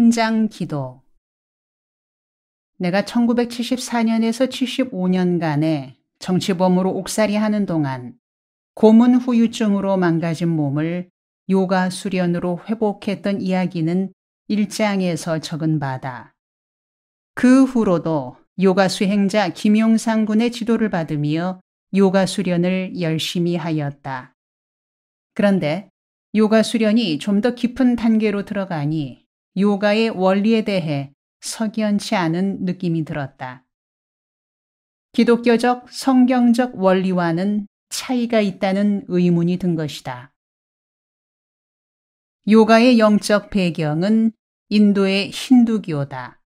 현장 기도. 내가 1974년에서 75년간의 정치범으로 옥살이 하는 동안 고문 후유증으로 망가진 몸을 요가 수련으로 회복했던 이야기는 일장에서 적은 바다. 그 후로도 요가 수행자 김용상 군의 지도를 받으며 요가 수련을 열심히 하였다. 그런데 요가 수련이 좀 더 깊은 단계로 들어가니 요가의 원리에 대해 석연치 않은 느낌이 들었다. 기독교적 성경적 원리와는 차이가 있다는 의문이 든 것이다. 요가의 영적 배경은 인도의 힌두교다.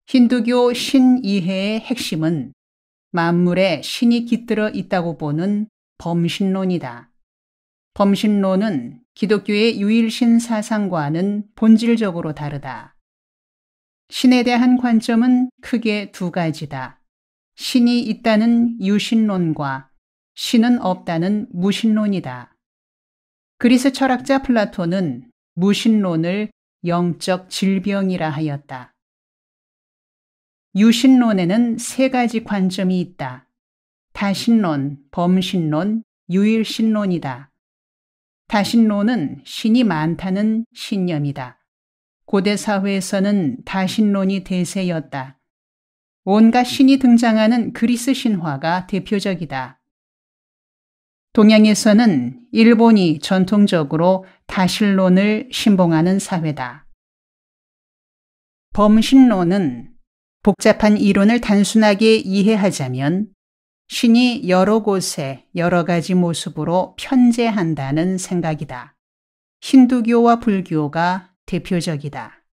힌두교 신이해의 핵심은 만물에 신이 깃들어 있다고 보는 범신론이다. 범신론은 기독교의 유일신 사상과는 본질적으로 다르다. 신에 대한 관점은 크게 두 가지다. 신이 있다는 유신론과 신은 없다는 무신론이다. 그리스 철학자 플라톤은 무신론을 영적 질병이라 하였다. 유신론에는 세 가지 관점이 있다. 다신론, 범신론, 유일신론이다. 다신론은 신이 많다는 신념이다. 고대 사회에서는 다신론이 대세였다. 온갖 신이 등장하는 그리스 신화가 대표적이다. 동양에서는 일본이 전통적으로 다신론을 신봉하는 사회다. 범신론은 복잡한 이론을 단순하게 이해하자면 신이 여러 곳에 여러 가지 모습으로 편재한다는 생각이다. 힌두교와 불교가 대표적이다.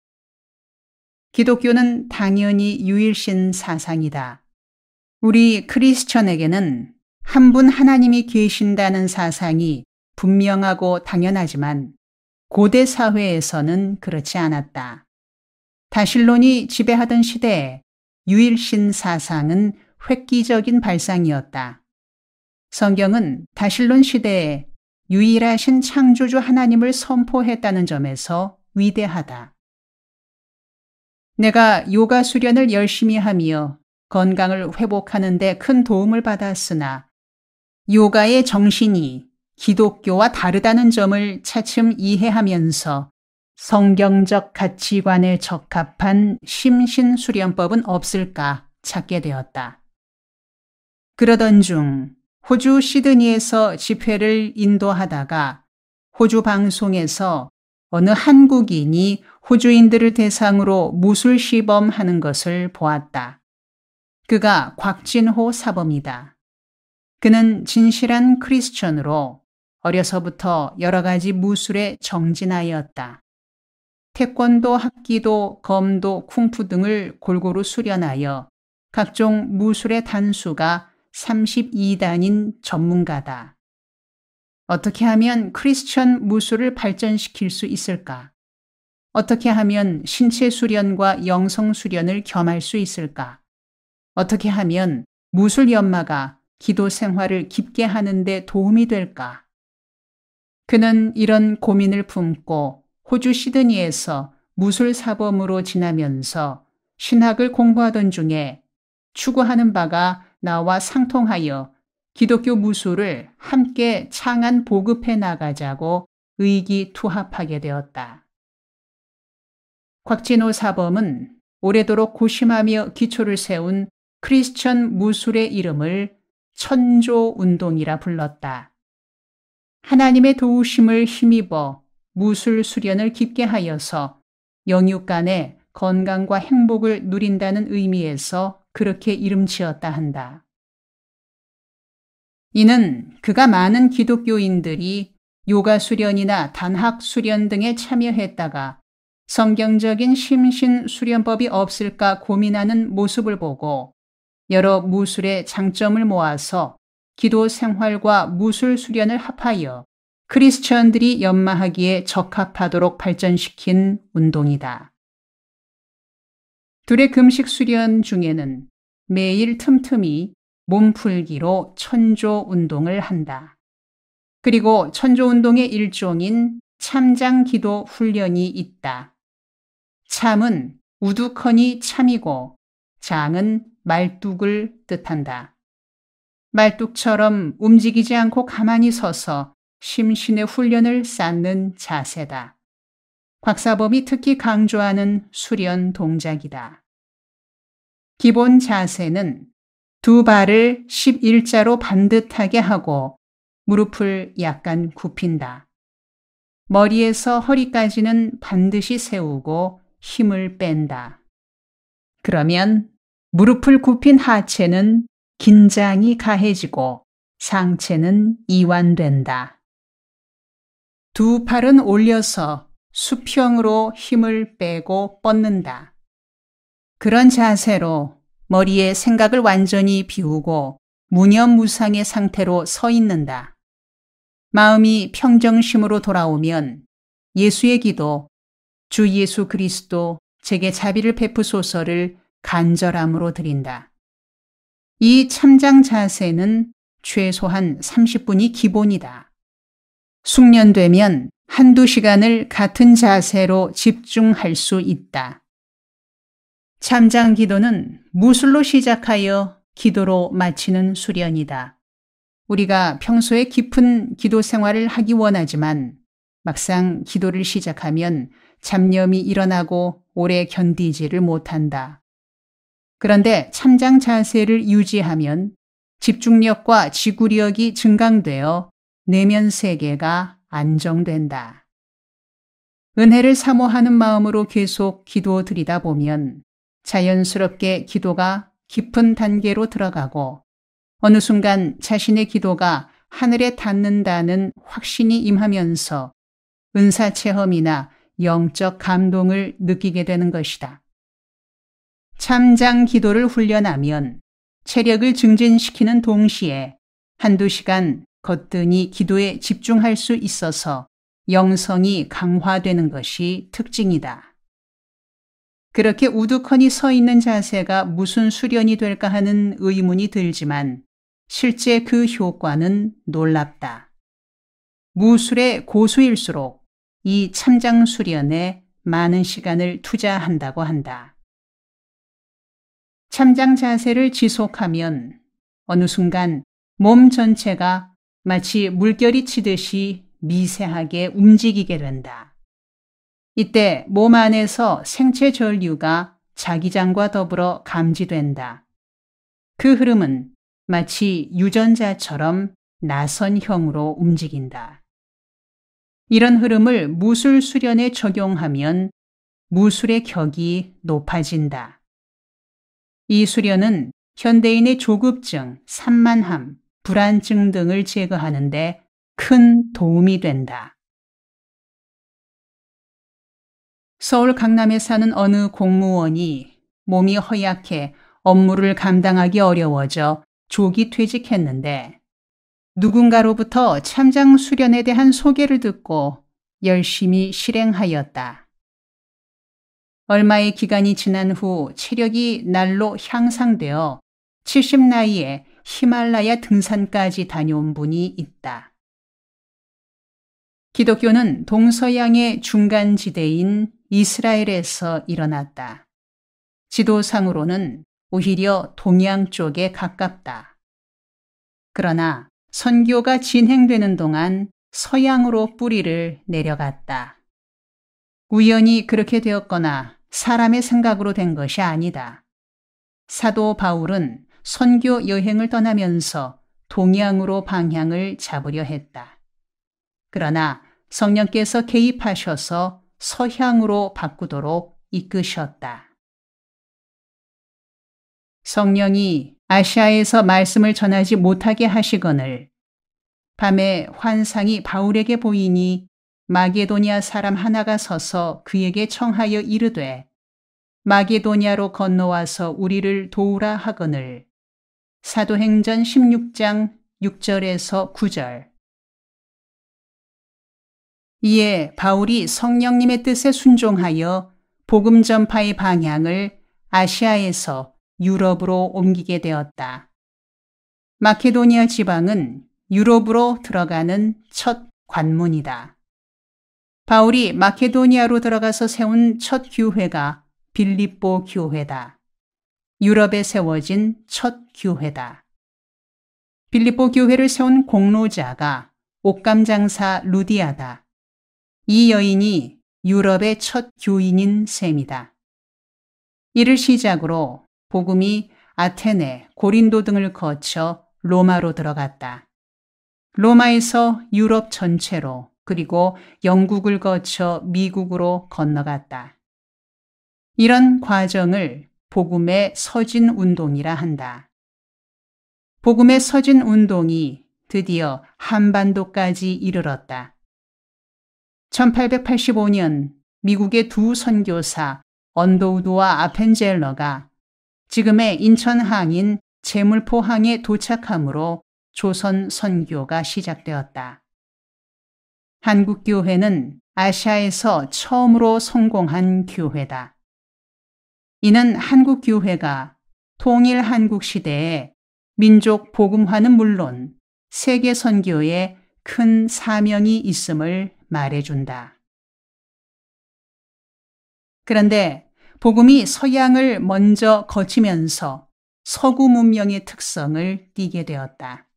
기독교는 당연히 유일신 사상이다. 우리 크리스천에게는 한 분 하나님이 계신다는 사상이 분명하고 당연하지만 고대 사회에서는 그렇지 않았다. 다신론이 지배하던 시대에 유일신 사상은 획기적인 발상이었다. 성경은 다신론 시대에 유일하신 창조주 하나님을 선포했다는 점에서 위대하다. 내가 요가 수련을 열심히 하며 건강을 회복하는 데 큰 도움을 받았으나 요가의 정신이 기독교와 다르다는 점을 차츰 이해하면서 성경적 가치관에 적합한 심신수련법은 없을까 찾게 되었다. 그러던 중 호주 시드니에서 집회를 인도하다가 호주 방송에서 어느 한국인이 호주인들을 대상으로 무술 시범하는 것을 보았다. 그가 곽진호 사범이다. 그는 진실한 크리스천으로 어려서부터 여러 가지 무술에 정진하였다. 태권도, 합기도, 검도, 쿵푸 등을 골고루 수련하여 각종 무술의 단수가 32단인 전문가다. 어떻게 하면 크리스천 무술을 발전시킬 수 있을까? 어떻게 하면 신체 수련과 영성 수련을 겸할 수 있을까? 어떻게 하면 무술 연마가 기도 생활을 깊게 하는 데 도움이 될까? 그는 이런 고민을 품고 호주 시드니에서 무술 사범으로 지나면서 신학을 공부하던 중에 추구하는 바가 나와 상통하여 기독교 무술을 함께 창안 보급해 나가자고 의기투합하게 되었다. 곽진호 사범은 오래도록 고심하며 기초를 세운 크리스천 무술의 이름을 천조운동이라 불렀다. 하나님의 도우심을 힘입어 무술 수련을 깊게 하여서 영육 간의 건강과 행복을 누린다는 의미에서 그렇게 이름 지었다 한다. 이는 그가 많은 기독교인들이 요가 수련이나 단학 수련 등에 참여했다가 성경적인 심신 수련법이 없을까 고민하는 모습을 보고 여러 무술의 장점을 모아서 기도 생활과 무술 수련을 합하여 크리스천들이 연마하기에 적합하도록 발전시킨 운동이다. 둘의 금식 수련 중에는 매일 틈틈이 몸풀기로 천조 운동을 한다. 그리고 천조 운동의 일종인 참장 기도 훈련이 있다. 참은 우두커니 참이고 장은 말뚝을 뜻한다. 말뚝처럼 움직이지 않고 가만히 서서 심신의 훈련을 쌓는 자세다. 곽사범이 특히 강조하는 수련 동작이다. 기본 자세는 두 발을 11자로 반듯하게 하고 무릎을 약간 굽힌다. 머리에서 허리까지는 반드시 세우고 힘을 뺀다. 그러면 무릎을 굽힌 하체는 긴장이 가해지고 상체는 이완된다. 두 팔은 올려서 수평으로 힘을 빼고 뻗는다. 그런 자세로 머리에 생각을 완전히 비우고 무념무상의 상태로 서 있는다. 마음이 평정심으로 돌아오면 예수의 기도, 주 예수 그리스도 제게 자비를 베푸소서를 간절함으로 드린다. 이 참장 자세는 최소한 30분이 기본이다. 숙련되면 한두 시간을 같은 자세로 집중할 수 있다. 참장 기도는 무술로 시작하여 기도로 마치는 수련이다. 우리가 평소에 깊은 기도 생활을 하기 원하지만 막상 기도를 시작하면 잡념이 일어나고 오래 견디지를 못한다. 그런데 참장 자세를 유지하면 집중력과 지구력이 증강되어 내면 세계가 안정된다. 은혜를 사모하는 마음으로 계속 기도 드리다 보면 자연스럽게 기도가 깊은 단계로 들어가고 어느 순간 자신의 기도가 하늘에 닿는다는 확신이 임하면서 은사 체험이나 영적 감동을 느끼게 되는 것이다. 참장 기도를 훈련하면 체력을 증진시키는 동시에 한두 시간 거뜬히 기도에 집중할 수 있어서 영성이 강화되는 것이 특징이다. 그렇게 우두커니 서 있는 자세가 무슨 수련이 될까 하는 의문이 들지만 실제 그 효과는 놀랍다. 무술의 고수일수록 이 참장 수련에 많은 시간을 투자한다고 한다. 참장 자세를 지속하면 어느 순간 몸 전체가 마치 물결이 치듯이 미세하게 움직이게 된다. 이때 몸 안에서 생체 전류가 자기장과 더불어 감지된다. 그 흐름은 마치 유전자처럼 나선형으로 움직인다. 이런 흐름을 무술 수련에 적용하면 무술의 격이 높아진다. 이 수련은 현대인의 조급증, 산만함, 불안증 등을 제거하는 데 큰 도움이 된다. 서울 강남에 사는 어느 공무원이 몸이 허약해 업무를 감당하기 어려워져 조기 퇴직했는데 누군가로부터 참장 수련에 대한 소개를 듣고 열심히 실행하였다. 얼마의 기간이 지난 후 체력이 날로 향상되어 70 나이에 히말라야 등산까지 다녀온 분이 있다. 기독교는 동서양의 중간지대인 이스라엘에서 일어났다. 지도상으로는 오히려 동양 쪽에 가깝다. 그러나 선교가 진행되는 동안 서양으로 뿌리를 내려갔다. 우연히 그렇게 되었거나 사람의 생각으로 된 것이 아니다. 사도 바울은 선교 여행을 떠나면서 동양으로 방향을 잡으려 했다. 그러나 성령께서 개입하셔서 서향으로 바꾸도록 이끄셨다. 성령이 아시아에서 말씀을 전하지 못하게 하시거늘 밤에 환상이 바울에게 보이니 마게도냐 사람 하나가 서서 그에게 청하여 이르되 마게도냐로 건너와서 우리를 도우라 하거늘. 사도행전 16장 6절에서 9절. 이에 바울이 성령님의 뜻에 순종하여 복음 전파의 방향을 아시아에서 유럽으로 옮기게 되었다. 마케도니아 지방은 유럽으로 들어가는 첫 관문이다. 바울이 마케도니아로 들어가서 세운 첫 교회가 빌립보 교회다. 유럽에 세워진 첫 교회다. 빌립보 교회를 세운 공로자가 옷감 장사 루디아다. 이 여인이 유럽의 첫 교인인 셈이다. 이를 시작으로 복음이 아테네, 고린도 등을 거쳐 로마로 들어갔다. 로마에서 유럽 전체로 그리고 영국을 거쳐 미국으로 건너갔다. 이런 과정을 복음의 서진 운동이라 한다. 복음의 서진 운동이 드디어 한반도까지 이르렀다. 1885년 미국의 두 선교사 언더우드와 아펜젤러가 지금의 인천항인 제물포항에 도착함으로 조선 선교가 시작되었다. 한국교회는 아시아에서 처음으로 성공한 교회다. 이는 한국교회가 통일 한국 시대에 민족 복음화는 물론 세계 선교에 큰 사명이 있음을 말해준다. 그런데 복음이 서양을 먼저 거치면서 서구 문명의 특성을 띠게 되었다.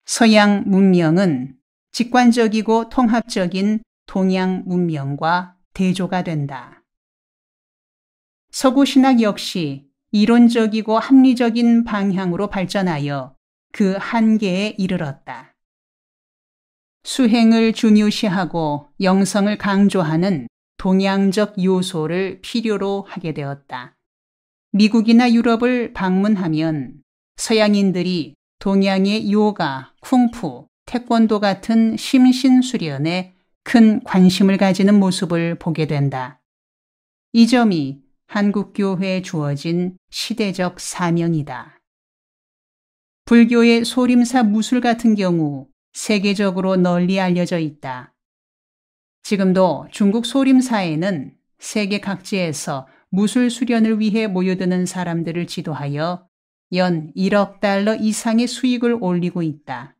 서양 문명은 직관적이고 통합적인 동양 문명과 대조가 된다. 서구 신학 역시 이론적이고 합리적인 방향으로 발전하여 그 한계에 이르렀다. 수행을 중요시하고 영성을 강조하는 동양적 요소를 필요로 하게 되었다. 미국이나 유럽을 방문하면 서양인들이 동양의 요가, 쿵푸, 태권도 같은 심신수련에 큰 관심을 가지는 모습을 보게 된다. 이 점이 한국교회에 주어진 시대적 사명이다. 불교의 소림사 무술 같은 경우 세계적으로 널리 알려져 있다. 지금도 중국 소림사에는 세계 각지에서 무술 수련을 위해 모여드는 사람들을 지도하여 연 1억 달러 이상의 수익을 올리고 있다.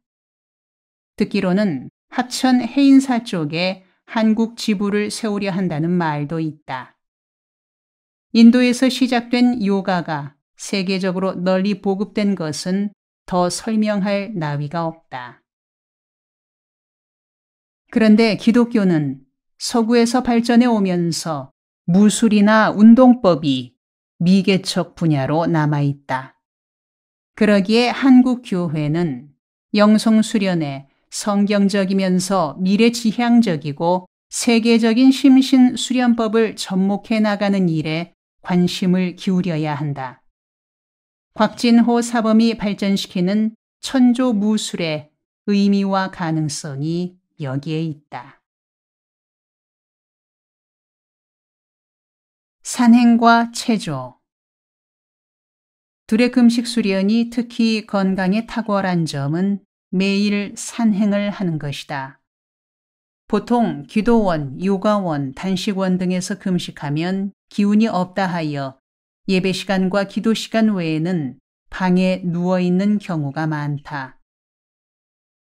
듣기로는 합천 해인사 쪽에 한국 지부를 세우려 한다는 말도 있다. 인도에서 시작된 요가가 세계적으로 널리 보급된 것은 더 설명할 나위가 없다. 그런데 기독교는 서구에서 발전해 오면서 무술이나 운동법이 미개척 분야로 남아있다. 그러기에 한국 교회는 영성수련에 성경적이면서 미래지향적이고 세계적인 심신수련법을 접목해 나가는 일에 관심을 기울여야 한다. 곽진호 사범이 발전시키는 천조무술의 의미와 가능성이 여기에 있다. 산행과 체조. 둘의 금식 수련이 특히 건강에 탁월한 점은 매일 산행을 하는 것이다. 보통 기도원, 요가원, 단식원 등에서 금식하면 기운이 없다 하여 예배 시간과 기도 시간 외에는 방에 누워있는 경우가 많다.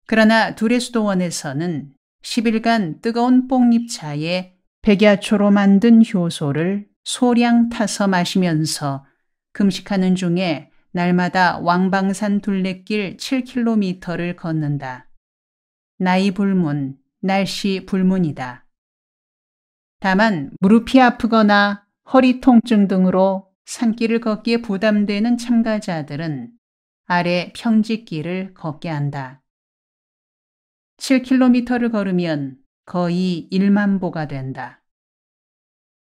그러나 둘의 수도원에서는 10일간 뜨거운 뽕잎차에 백야초로 만든 효소를 소량 타서 마시면서 금식하는 중에 날마다 왕방산 둘레길 7km를 걷는다. 나이 불문, 날씨 불문이다. 다만 무릎이 아프거나 허리 통증 등으로 산길을 걷기에 부담되는 참가자들은 아래 평지길을 걷게 한다. 7km를 걸으면 거의 1만 보가 된다.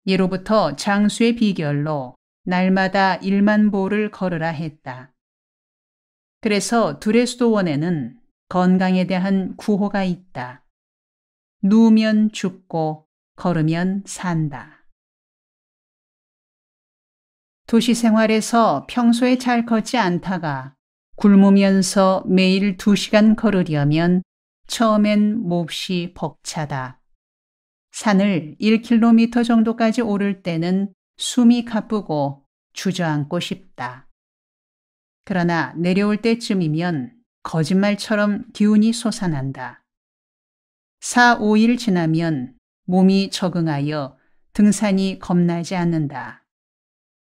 예로부터 장수의 비결로 날마다 1만 보를 걸으라 했다. 그래서 둘의 수도원에는 건강에 대한 구호가 있다. 누우면 죽고 걸으면 산다. 도시 생활에서 평소에 잘 걷지 않다가 굶으면서 매일 2시간 걸으려면 처음엔 몹시 벅차다. 산을 1km 정도까지 오를 때는 숨이 가쁘고 주저앉고 싶다. 그러나 내려올 때쯤이면 거짓말처럼 기운이 솟아난다. 4, 5일 지나면 몸이 적응하여 등산이 겁나지 않는다.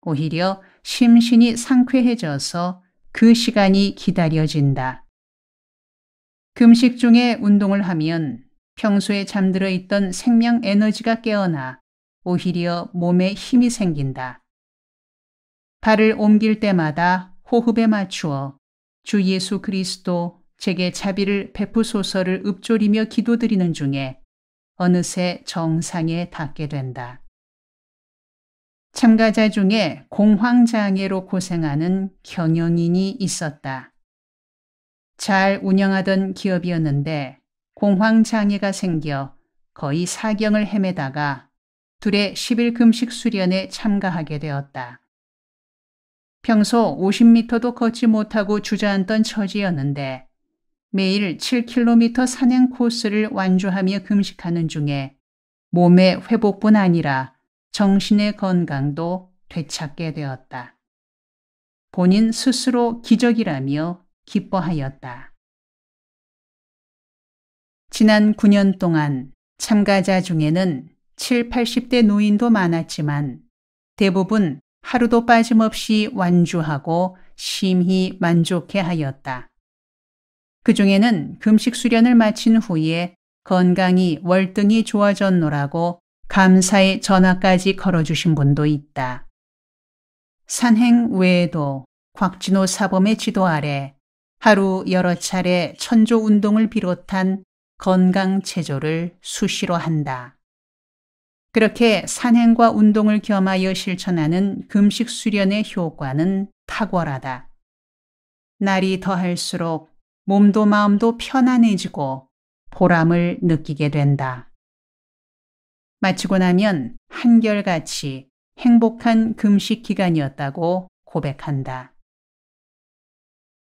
오히려 심신이 상쾌해져서 그 시간이 기다려진다. 금식 중에 운동을 하면 평소에 잠들어 있던 생명 에너지가 깨어나 오히려 몸에 힘이 생긴다. 발을 옮길 때마다 호흡에 맞추어 주 예수 그리스도 제게 자비를 베푸소서를 읊조리며 기도드리는 중에 어느새 정상에 닿게 된다. 참가자 중에 공황장애로 고생하는 경영인이 있었다. 잘 운영하던 기업이었는데 공황장애가 생겨 거의 사경을 헤매다가 둘의 10일 금식 수련에 참가하게 되었다. 평소 50m도 걷지 못하고 주저앉던 처지였는데 매일 7km 산행 코스를 완주하며 금식하는 중에 몸의 회복뿐 아니라 정신의 건강도 되찾게 되었다. 본인 스스로 기적이라며 기뻐하였다. 지난 9년 동안 참가자 중에는 7, 80대 노인도 많았지만 대부분 하루도 빠짐없이 완주하고 심히 만족해 하였다. 그 중에는 금식 수련을 마친 후에 건강이 월등히 좋아졌노라고 감사의 전화까지 걸어주신 분도 있다. 산행 외에도 곽진호 사범의 지도 아래 하루 여러 차례 천조 운동을 비롯한 건강 체조를 수시로 한다. 그렇게 산행과 운동을 겸하여 실천하는 금식 수련의 효과는 탁월하다. 날이 더할수록 몸도 마음도 편안해지고 보람을 느끼게 된다. 마치고 나면 한결같이 행복한 금식 기간이었다고 고백한다.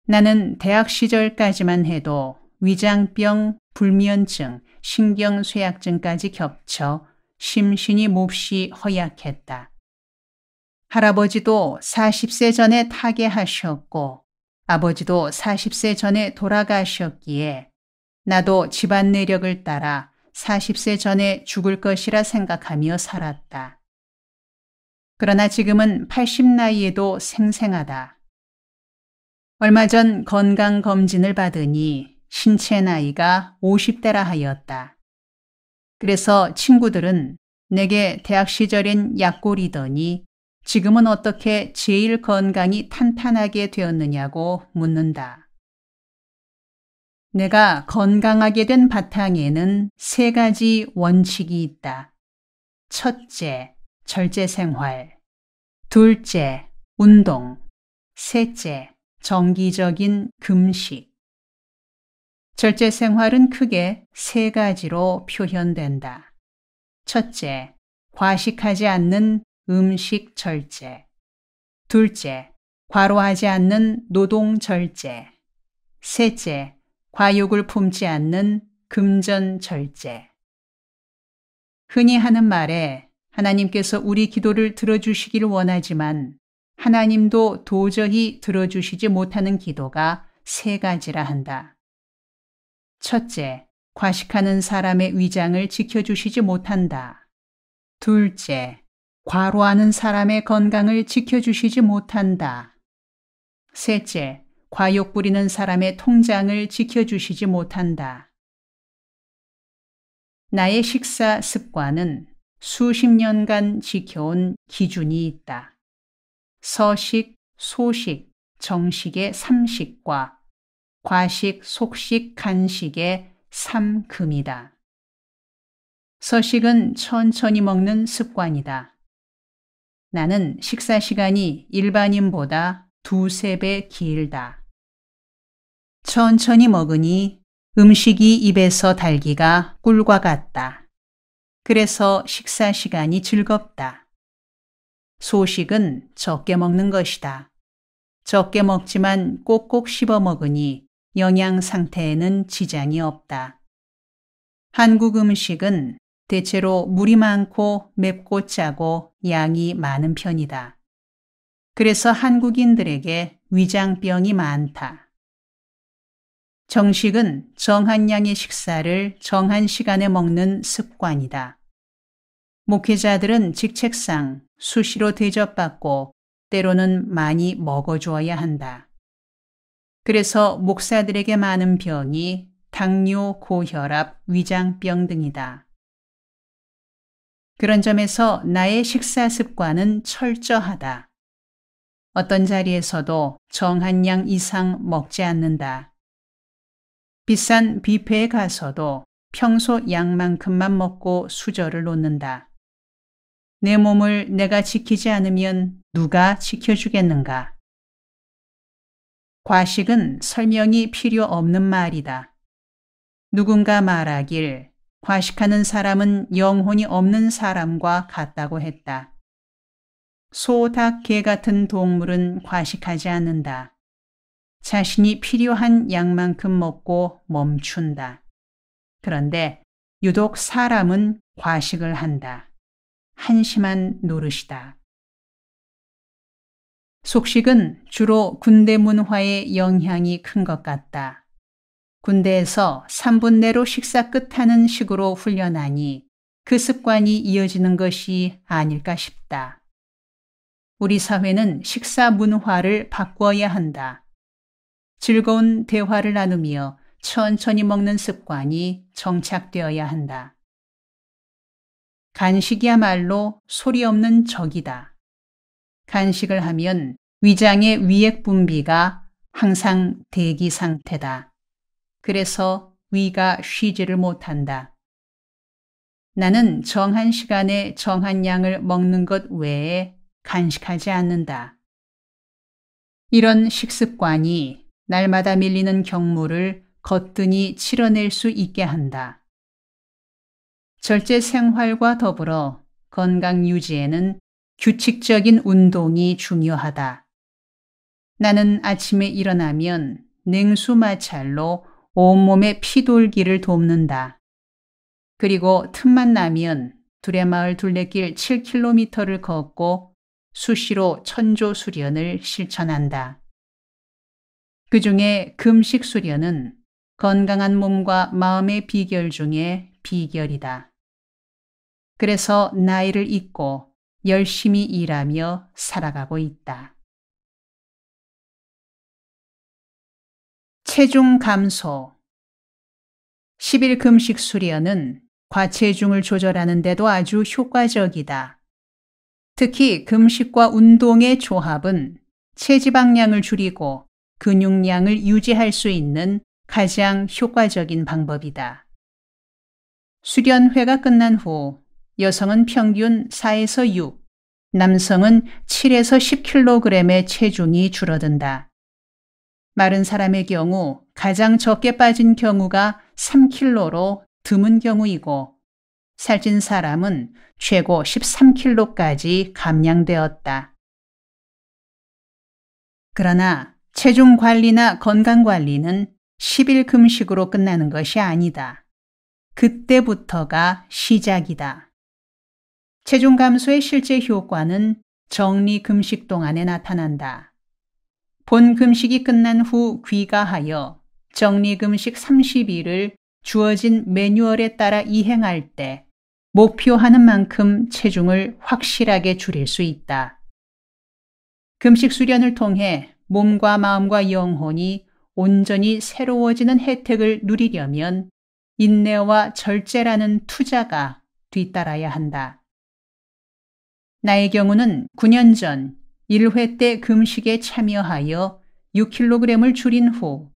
나는 대학 시절까지만 해도 위장병, 불면증, 신경쇠약증까지 겹쳐 심신이 몹시 허약했다. 할아버지도 40세 전에 타계하셨고 아버지도 40세 전에 돌아가셨기에 나도 집안 내력을 따라 40세 전에 죽을 것이라 생각하며 살았다. 그러나 지금은 80 나이에도 생생하다. 얼마 전 건강검진을 받으니 신체 나이가 50대라 하였다. 그래서 친구들은 내게 대학 시절엔 약골이더니 지금은 어떻게 제일 건강이 탄탄하게 되었느냐고 묻는다. 내가 건강하게 된 바탕에는 3가지 원칙이 있다. 첫째, 절제생활. 둘째, 운동. 셋째, 정기적인 금식. 절제생활은 크게 3가지로 표현된다. 첫째, 과식하지 않는 음식 절제. 둘째, 과로하지 않는 노동 절제. 셋째, 과욕을 품지 않는 금전 절제. 흔히 하는 말에 하나님께서 우리 기도를 들어주시길 원하지만 하나님도 도저히 들어주시지 못하는 기도가 3가지라 한다. 첫째, 과식하는 사람의 위장을 지켜주시지 못한다. 둘째, 과로하는 사람의 건강을 지켜주시지 못한다. 셋째, 과욕 부리는 사람의 통장을 지켜주시지 못한다. 나의 식사 습관은 수십 년간 지켜온 기준이 있다. 서식, 소식, 정식의 3식과 과식, 속식, 간식의 3금이다. 서식은 천천히 먹는 습관이다. 나는 식사 시간이 일반인보다 2~3배 길다. 천천히 먹으니 음식이 입에서 달기가 꿀과 같다. 그래서 식사 시간이 즐겁다. 소식은 적게 먹는 것이다. 적게 먹지만 꼭꼭 씹어 먹으니 영양 상태에는 지장이 없다. 한국 음식은 대체로 물이 많고 맵고 짜고 양이 많은 편이다. 그래서 한국인들에게 위장병이 많다. 정식은 정한 양의 식사를 정한 시간에 먹는 습관이다. 목회자들은 직책상 수시로 대접받고 때로는 많이 먹어주어야 한다. 그래서 목사들에게 많은 병이 당뇨, 고혈압, 위장병 등이다. 그런 점에서 나의 식사 습관은 철저하다. 어떤 자리에서도 정한 양 이상 먹지 않는다. 비싼 뷔페에 가서도 평소 양만큼만 먹고 수저를 놓는다. 내 몸을 내가 지키지 않으면 누가 지켜주겠는가? 과식은 설명이 필요 없는 말이다. 누군가 말하길 과식하는 사람은 영혼이 없는 사람과 같다고 했다. 소, 닭, 개 같은 동물은 과식하지 않는다. 자신이 필요한 양만큼 먹고 멈춘다. 그런데 유독 사람은 과식을 한다. 한심한 노릇이다. 속식은 주로 군대 문화의 영향이 큰 것 같다. 군대에서 3분 내로 식사 끝하는 식으로 훈련하니 그 습관이 이어지는 것이 아닐까 싶다. 우리 사회는 식사 문화를 바꾸어야 한다. 즐거운 대화를 나누며 천천히 먹는 습관이 정착되어야 한다. 간식이야말로 소리 없는 적이다. 간식을 하면 위장의 위액 분비가 항상 대기 상태다. 그래서 위가 쉬지를 못한다. 나는 정한 시간에 정한 양을 먹는 것 외에 간식하지 않는다. 이런 식습관이 날마다 밀리는 경무를 거뜬히 치러낼 수 있게 한다. 절제 생활과 더불어 건강 유지에는 규칙적인 운동이 중요하다. 나는 아침에 일어나면 냉수 마찰로 온몸의 피돌기를 돕는다. 그리고 틈만 나면 두레마을 둘레길 7km를 걷고 수시로 천조 수련을 실천한다. 그중에 금식 수련은 건강한 몸과 마음의 비결 중에 비결이다. 그래서 나이를 잊고 열심히 일하며 살아가고 있다. 체중 감소. 10일 금식 수련은 과체중을 조절하는 데도 아주 효과적이다. 특히 금식과 운동의 조합은 체지방량을 줄이고 근육량을 유지할 수 있는 가장 효과적인 방법이다. 수련회가 끝난 후 여성은 평균 4에서 6, 남성은 7에서 10kg의 체중이 줄어든다. 마른 사람의 경우 가장 적게 빠진 경우가 3kg로 드문 경우이고 살찐 사람은 최고 13kg까지 감량되었다. 그러나 체중 관리나 건강 관리는 10일 금식으로 끝나는 것이 아니다. 그때부터가 시작이다. 체중 감소의 실제 효과는 정리 금식 동안에 나타난다. 본 금식이 끝난 후 귀가하여 정리 금식 30일을 주어진 매뉴얼에 따라 이행할 때 목표하는 만큼 체중을 확실하게 줄일 수 있다. 금식 수련을 통해 몸과 마음과 영혼이 온전히 새로워지는 혜택을 누리려면 인내와 절제라는 투자가 뒤따라야 한다. 나의 경우는 9년 전 1회 때 금식에 참여하여 6kg을 줄인 후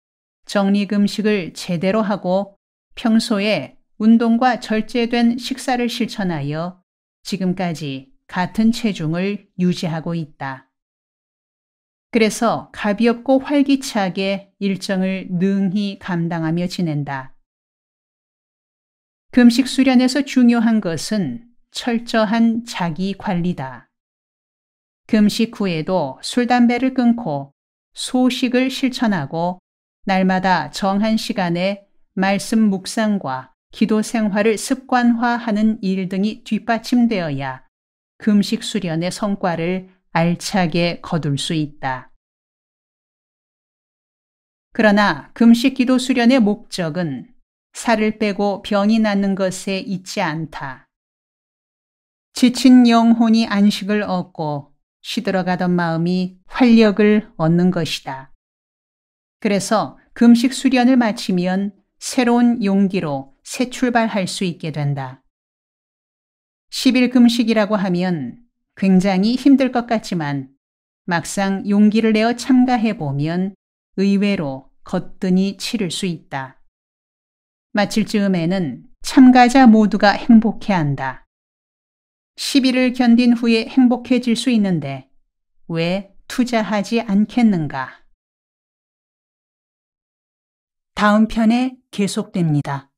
정리금식을 제대로 하고 평소에 운동과 절제된 식사를 실천하여 지금까지 같은 체중을 유지하고 있다. 그래서 가볍고 활기차게 일정을 능히 감당하며 지낸다. 금식 수련에서 중요한 것은 철저한 자기 관리다. 금식 후에도 술, 담배를 끊고 소식을 실천하고 날마다 정한 시간에 말씀 묵상과 기도 생활을 습관화하는 일 등이 뒷받침되어야 금식 수련의 성과를 알차게 거둘 수 있다. 그러나 금식 기도 수련의 목적은 살을 빼고 병이 낫는 것에 있지 않다. 지친 영혼이 안식을 얻고 시들어가던 마음이 활력을 얻는 것이다. 그래서 금식 수련을 마치면 새로운 용기로 새 출발할 수 있게 된다. 10일 금식이라고 하면 굉장히 힘들 것 같지만 막상 용기를 내어 참가해보면 의외로 거뜬히 치를 수 있다. 마칠 즈음에는 참가자 모두가 행복해한다. 10일을 견딘 후에 행복해질 수 있는데 왜 투자하지 않겠는가? 다음 편에 계속됩니다.